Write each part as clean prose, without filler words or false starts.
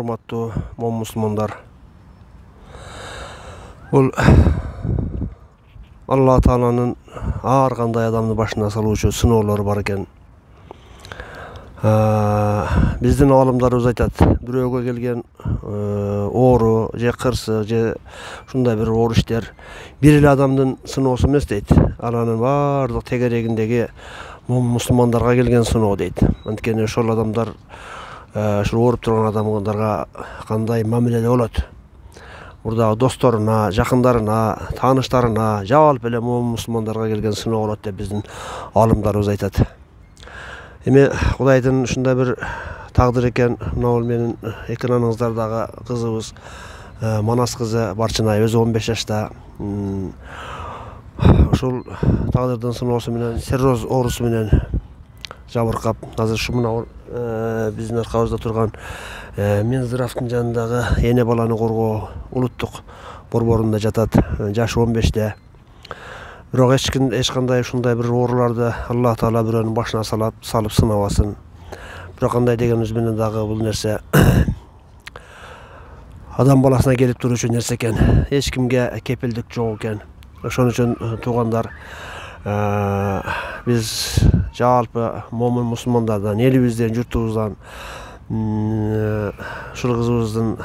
урматтуу момун мусулмандар. Бул Алла Тааланын ар кандай адамдын башына салуучу сыноолору бар экен. Биздин аалымдарыбыз айтат, бирөөгө келген оору же кырсы же ушундай бир оор иштер бир эле адамдын сыноосу эмес дейт. Анын баардык тегерегиндеги момун мусулмандарга келген сыноо дейт. Анткени ошол адамдар ушул ооруп турган адамдарга кандай мамиледе болот? Мурдагы досторуна, жакындарына, тааныштарына, жалпы эле момун мусулмандарга келген сыноо болот деп биздин аалымдарыбыз айтат. Эми Кудайдын ушундай бир тагдыр экен. Мына менин экраныңыздардагы кызыбыз Манас кызы Барчынай, өзү 15 жашта. Ушул тагдырдын сыноосу менен, серроз оорусу менен жабыркап, азыр ушу мына биздин аркабызда турган Минздравдын жанындагы эне баланы коргоо улуттук борборунда жатат. Жашы 15те. Бирок эч кандай ушундай бир ооруларды Алла Таала бирөөнүн башына салып сынабасын. Бирок кандай дегенибиз менен дагы бул нерсе адам баласына келип туруучу нерсе экен. Эч кимге кепилдик жок экен. Ошон үчүн туугандар, биз жалпы момун мусулмандардан, элибизден, журтубуздан ушул кызыбыздын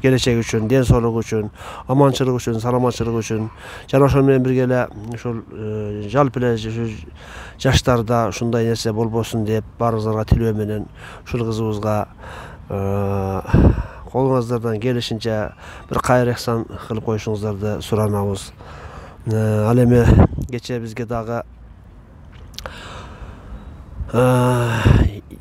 келечеги үчүн, ден соолугу үчүн, аманчылыгы үчүн, саламатчылыгы үчүн жана ошол менен бирге эле ушул жалпы эле жаштарда ушундай нерсе болбосун деп баарыңыздарга тилөө менен ушул кызыбызга колуңуздардан келишинче бир кайыр эхсан кылып коюшуңуздарды суранабыз. Ал эми кечээ бизге дагы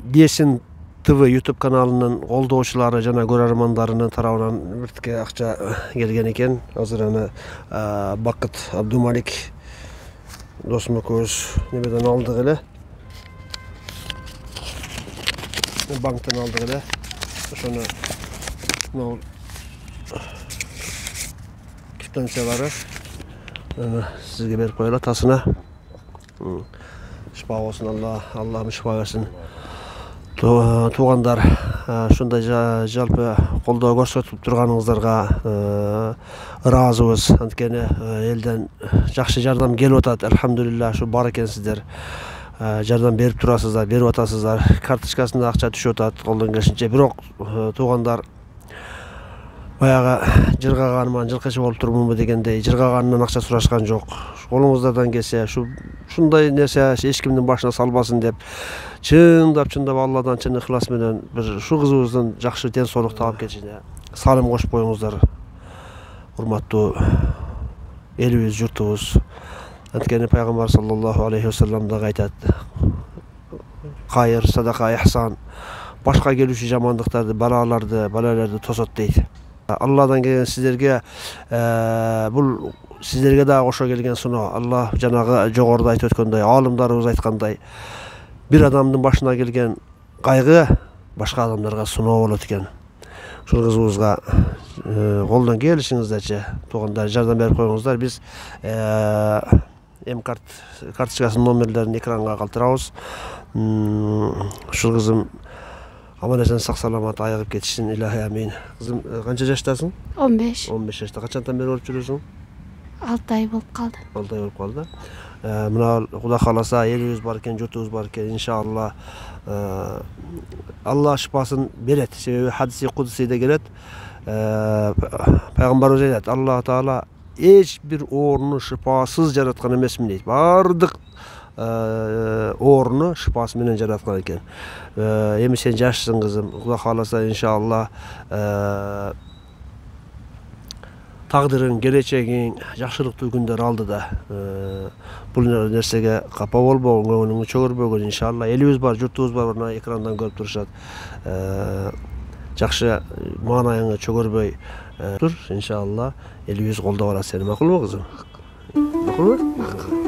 Десин ТВ YouTube каналынын колдоочулары жана көрөрмандарынын тарабынан биртке акча келген экен. Азыр аны Бакыт Абдумалик досум экөөбүз немеден алдык эле. Банктан алдык эле. Ошону мына квитанциялары сизге берип коелу атасына. Шифа болсун, Аллахым шифа берсин. Туугандар, ушундай жалпы колдоо көрсөтүп турганыңыздарга ыраазыбыз. Анткени элден жакшы жардам келип атат. Алхамдулилла, ушу бар экенсиздер. Жардам берип турасыздар, берип атасыздар. Карточкасына акча түшүп атат колдон келишинче. Бирок туугандар, баягы жыргаганман, жылкычы болуп турмунбу дегендей жыргаганынан акча сурашкан жок. Колуңуздардан келсе, ушундай нерсе эч кимдин башына салбасын деп чындап Алладан чын ыхлас менен бир ушу кызыбыздын жакшы ден соолук таап келишине салым кошуп коюңуздар. Урматтуу элибиз, журтубуз. Анткени пайгамбар саллаллаху алейхи вассалам дагы айтат: кайыр, садака, ихсан башка келүүчү жамандыктарды, балаларды тосот дейт. Алладан келген сиздерге бул сиздерге дагы кошо келген сыноо. Алла жанагы жогоруда айтып өткөндөй, аалымдарыбыз айткандай, бир адамдын башына келген кайгы башка адамдарга сыноо болот экен. Ушул кызыбызга колдон келишиңиздерче туугандар жардам берип коюңуздар. Биз карточкасынын номерлерин экранга калтырабыз. Ушул кызым аман-эсен сак-саламат айыгып кетишин, илахи амин. Кызым, канча жаштасың? 15. 15 жашта. Качантан бери ооруп жүрөсүң? 6 ай болуп калды. 6 ай болуп калды. Мына Кудай кааласа, элибиз бар экен, журтубуз бар экен. Иншалла Алла шифасын берет. Себеби хадиси кудусийде келет. Пайгамбарыбыз айтат: Алла Таала эч бир ооруну шифасыз жараткан эмесмин дейт. Бардык ооруну шифасы менен жараткан экен. Эми сен жашсың кызым. Кудай кааласа, иншалла тагдырың, келечегиң жакшылыктуу күндөр алдыда. Бул нерсеге капа болбогун, көңүлүңү чөгөрбөгүн. Иншалла элибиз бар, журтубуз бар, мына экрандан көрүп турушат. Жакшы маанайыңы чөгөрбөй тур. Иншалла элибиз колдоп алат сени. Макулбу кызым? Макулбу?